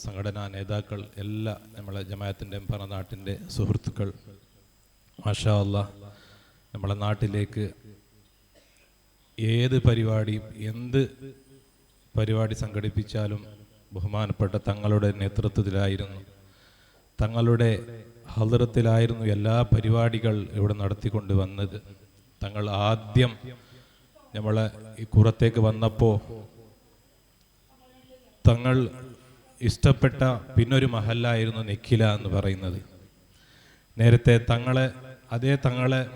സംഘടനാ നേതാക്കൾ, എല്ലാ നമ്മളെ ജമാഅത്തിൻ്റെ നാട്ടിൻ്റെ സുഹൃത്തുക്കൾ, മാഷാ അല്ലാഹ് നമ്മളെ നാട്ടിലേക്ക് ഏത് പരിപാടിയും എന്ത് പരിപാടി സംഘടിപ്പിച്ചാലും ബഹുമാനപ്പെട്ട തങ്ങളുടെ നേതൃത്വത്തിലായിരുന്നു, തങ്ങളുടെ ഹദ്റത്തിലായിരുന്നു എല്ലാ പരിപാടികൾ ഇവിടെ നടത്തിക്കൊണ്ട് വന്നത്. തങ്ങൾ ആദ്യം നമ്മളെ ഈ കുറത്തേക്ക് വന്നപ്പോൾ തങ്ങൾ ഇഷ്ടപ്പെട്ട പിന്നൊരു മഹല്ലായിരുന്നു നെക്കില എന്ന് പറയുന്നത്. നേരത്തെ തങ്ങളെ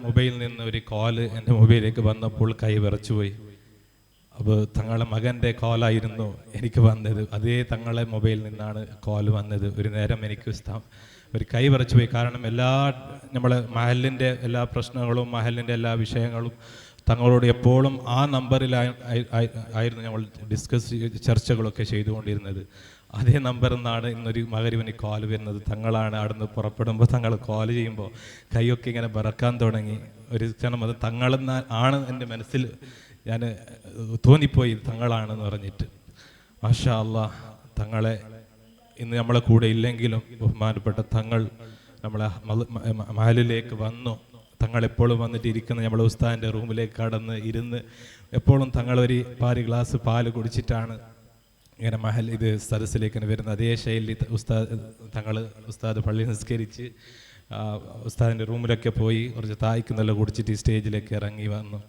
മൊബൈലിൽ നിന്ന് ഒരു കോള് എൻ്റെ മൊബൈലിലേക്ക് വന്നപ്പോൾ കൈ വിറച്ചുപോയി. അപ്പോൾ തങ്ങളെ മകൻ്റെ കോളായിരുന്നു എനിക്ക് വന്നത്. അതേ തങ്ങളെ മൊബൈലിൽ നിന്നാണ് കോൾ വന്നത്. ഒരു നേരം എനിക്ക് ഒരു കൈ വിറച്ചുപോയി. കാരണം നമ്മളെ മഹലിൻ്റെ എല്ലാ പ്രശ്നങ്ങളും മഹലിൻ്റെ എല്ലാ വിഷയങ്ങളും തങ്ങളോട് എപ്പോഴും ആ നമ്പറിലായിരുന്നു നമ്മൾ ചർച്ചകളൊക്കെ ചെയ്തുകൊണ്ടിരുന്നത്. അതേ നമ്പറിൽ നിന്നാണ് ഇന്നൊരു മകരിവന് കോൾ വരുന്നത്. തങ്ങളാണ് അവിടുന്ന് പുറപ്പെടുമ്പോൾ തങ്ങൾ കോൾ ചെയ്യുമ്പോൾ കൈയൊക്കെ ഇങ്ങനെ വിറക്കാൻ തുടങ്ങി. ഒരു ക്ഷണം അത് തങ്ങളെന്നാണ് എൻ്റെ മനസ്സിൽ ഞാൻ തോന്നിപ്പോയി, തങ്ങളാണെന്ന് പറഞ്ഞിട്ട്. മാഷാ അല്ലാഹ് തങ്ങളെ ഇന്ന് നമ്മളെ കൂടെ ഇല്ലെങ്കിലും ബഹുമാനപ്പെട്ട തങ്ങൾ നമ്മളെ മഹലിലേക്ക് വന്നു. തങ്ങൾ എപ്പോഴും വന്നിട്ട് ഇരിക്കുന്ന നമ്മളെ ഉസ്താദിൻ്റെ റൂമിലേക്ക് കടന്ന് ഇരുന്ന് എപ്പോഴും തങ്ങളൊരു ഗ്ലാസ് പാല് കുടിച്ചിട്ടാണ് ഇങ്ങനെ ഇത് സദസ്സിലേക്ക് വരുന്നത്. അതേ ശൈലി ഉസ്താദ് പള്ളി നിസ്കരിച്ച് ഉസ്താദിൻ്റെ റൂമിലൊക്കെ പോയി കുറച്ച് തായ്ക്കുന്നെല്ലാം കുടിച്ചിട്ട് ഈ സ്റ്റേജിലേക്ക് ഇറങ്ങി വന്നു.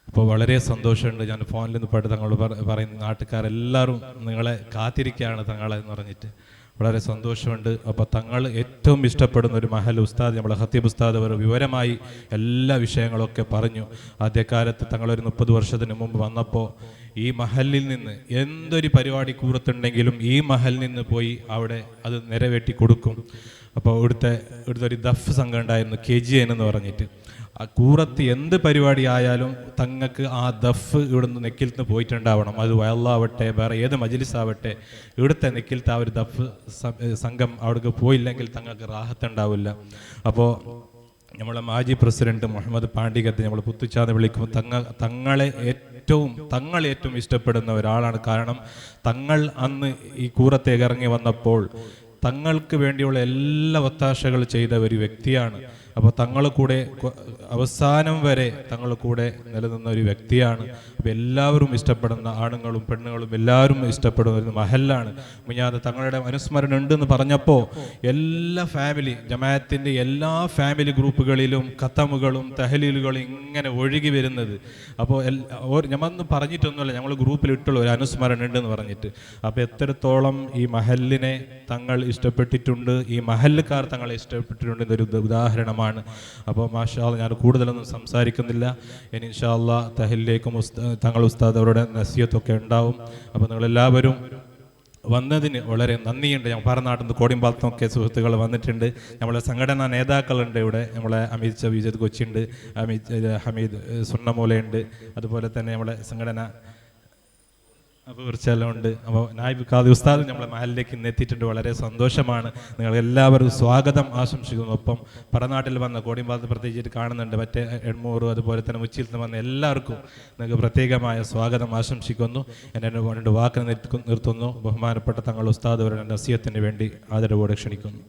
അപ്പോൾ വളരെ സന്തോഷമുണ്ട്. ഞാൻ ഫോണിൽ നിന്ന് പാട്ട് തങ്ങൾ പറയുന്ന നാട്ടുകാരെല്ലാവരും നിങ്ങളെ കാത്തിരിക്കുകയാണ് തങ്ങളെന്ന് പറഞ്ഞിട്ട് വളരെ സന്തോഷമുണ്ട്. അപ്പോൾ തങ്ങൾ ഏറ്റവും ഇഷ്ടപ്പെടുന്ന ഒരു മഹൽ ഉസ്താദ് നമ്മളെ ഖത്തീബ് ഉസ്താദ് അവർ വിവരമായി എല്ലാ വിഷയങ്ങളൊക്കെ പറഞ്ഞു. ആദ്യകാലത്ത് തങ്ങളൊരു 30 വർഷത്തിന് മുമ്പ് വന്നപ്പോൾ ഈ മഹലിൽ നിന്ന് എന്തൊരു പരിപാടി കൂറത്തുണ്ടെങ്കിലും ഈ മഹലിൽ നിന്ന് പോയി അവിടെ അത് നിറവേറ്റി കൊടുക്കും. അപ്പോൾ ഇവിടുത്തെ ഒരു ദഫ് സംഘം ഉണ്ടായിരുന്നു, KGN എന്ന് പറഞ്ഞിട്ട്. ആ കൂറത്ത് എന്ത് പരിപാടി ആയാലും തങ്ങൾക്ക് ആ ദഫ് ഇവിടുന്ന് നെക്കിലത്ത് പോയിട്ടുണ്ടാവണം. അത് വയലാവട്ടെ വേറെ ഏത് മജ്ലിസാവട്ടെ, ഇവിടുത്തെ നെക്കിലത്ത് ആ ഒരു ദഫ് സംഘം അവിടേക്ക് പോയില്ലെങ്കിൽ തങ്ങൾക്ക് റാഹത്തുണ്ടാവില്ല. അപ്പോൾ നമ്മളെ മാജി പ്രസിഡന്റ് മുഹമ്മദ് പാണ്ടികത്ത് നമ്മൾ പുത്തുച്ചാന്ന് വിളിക്കുമ്പോൾ തങ്ങൾ ഏറ്റവും ഇഷ്ടപ്പെടുന്ന ഒരാളാണ്. കാരണം തങ്ങൾ അന്ന് ഈ കൂറത്തേക്ക് ഇറങ്ങി വന്നപ്പോൾ തങ്ങൾക്ക് വേണ്ടിയുള്ള എല്ലാ ഒത്താശകൾ ചെയ്ത ഒരു വ്യക്തിയാണ്. അപ്പോൾ തങ്ങൾ കൂടെ അവസാനം വരെ തങ്ങൾ കൂടെ നിലനിന്ന ഒരു വ്യക്തിയാണ്. അപ്പോൾ എല്ലാവരും ഇഷ്ടപ്പെടുന്ന ആണുങ്ങളും പെണ്ണുങ്ങളും എല്ലാവരും ഇഷ്ടപ്പെടുന്ന ഒരു മഹല്ലാണ്. മുഞ്ഞാതെ തങ്ങളുടെ അനുസ്മരണം ഉണ്ടെന്ന് പറഞ്ഞപ്പോൾ എല്ലാ ജമാഅത്തിൻ്റെ എല്ലാ ഫാമിലി ഗ്രൂപ്പുകളിലും ഖത്തമുകളും തഹലീലുകളും ഇങ്ങനെ ഒഴുകി വരുന്നത്. അപ്പോൾ ഞമ്മൊന്നും പറഞ്ഞിട്ടൊന്നുമല്ല, ഞങ്ങൾ ഗ്രൂപ്പിൽ ഇട്ടുള്ള ഒരു അനുസ്മരണം ഉണ്ടെന്ന് പറഞ്ഞിട്ട്. അപ്പോൾ എത്രത്തോളം ഈ മഹലിനെ തങ്ങൾ ഇഷ്ടപ്പെട്ടിട്ടുണ്ട്, ഈ മഹല്ലുകാർ തങ്ങളെ ഇഷ്ടപ്പെട്ടിട്ടുണ്ട് എന്നൊരു ഉദാഹരണമാണ്. അപ്പോൾ മാഷാ അല്ലാഹ് ഞാൻ കൂടുതലൊന്നും സംസാരിക്കുന്നില്ല. ഇനി ഇൻഷാ അല്ലാഹ് തഹലിലേക്കും തങ്ങൾ ഉസ്താദ് അവരുടെ നസിഹത്തൊക്കെ ഉണ്ടാവും. അപ്പോൾ നിങ്ങളെല്ലാവരും വന്നതിന് വളരെ നന്ദിയുണ്ട്. ഞാൻ പാറനാട്ടിൽ നിന്ന് കോടിമ്പാലത്തുനിന്നൊക്കെ സുഹൃത്തുക്കൾ വന്നിട്ടുണ്ട്. നമ്മളെ സംഘടനാ നേതാക്കളുണ്ട് ഇവിടെ. നമ്മളെ അമിത് വിജയ് കൊച്ചിയുണ്ട്, ഹമീദ് സുണ്ണമൂലയുണ്ട്, അതുപോലെ തന്നെ നമ്മളെ സംഘടന അപ്പോൾ കുറച്ചെല്ലാം ഉണ്ട്. അപ്പോൾ നായിബ് ഖാദി ഉസ്താദ് നമ്മളെ മഹലിലേക്ക് ഇന്ന് എത്തിയിട്ടുണ്ട്. വളരെ സന്തോഷമാണ്. നിങ്ങൾ എല്ലാവരും സ്വാഗതം ആശംസിക്കുന്നു. ഒപ്പം പറനാട്ടിൽ വന്ന കോടിമ്പാലത്ത് പ്രത്യേകിച്ചിട്ട് കാണുന്നുണ്ട്, മറ്റേ എണ്ണൂറ് അതുപോലെ തന്നെ മുച്ചിയിൽ നിന്ന് വന്ന എല്ലാവർക്കും നിങ്ങൾക്ക് പ്രത്യേകമായ സ്വാഗതം ആശംസിക്കുന്നു. എൻ്റെ 2 വാക്ക് നിർത്തുന്നു. ബഹുമാനപ്പെട്ട തങ്ങൾ ഉസ്താദ് അവരുടെ നസിഹത്തിന് വേണ്ടി ആദരവോടെ ക്ഷണിക്കുന്നു.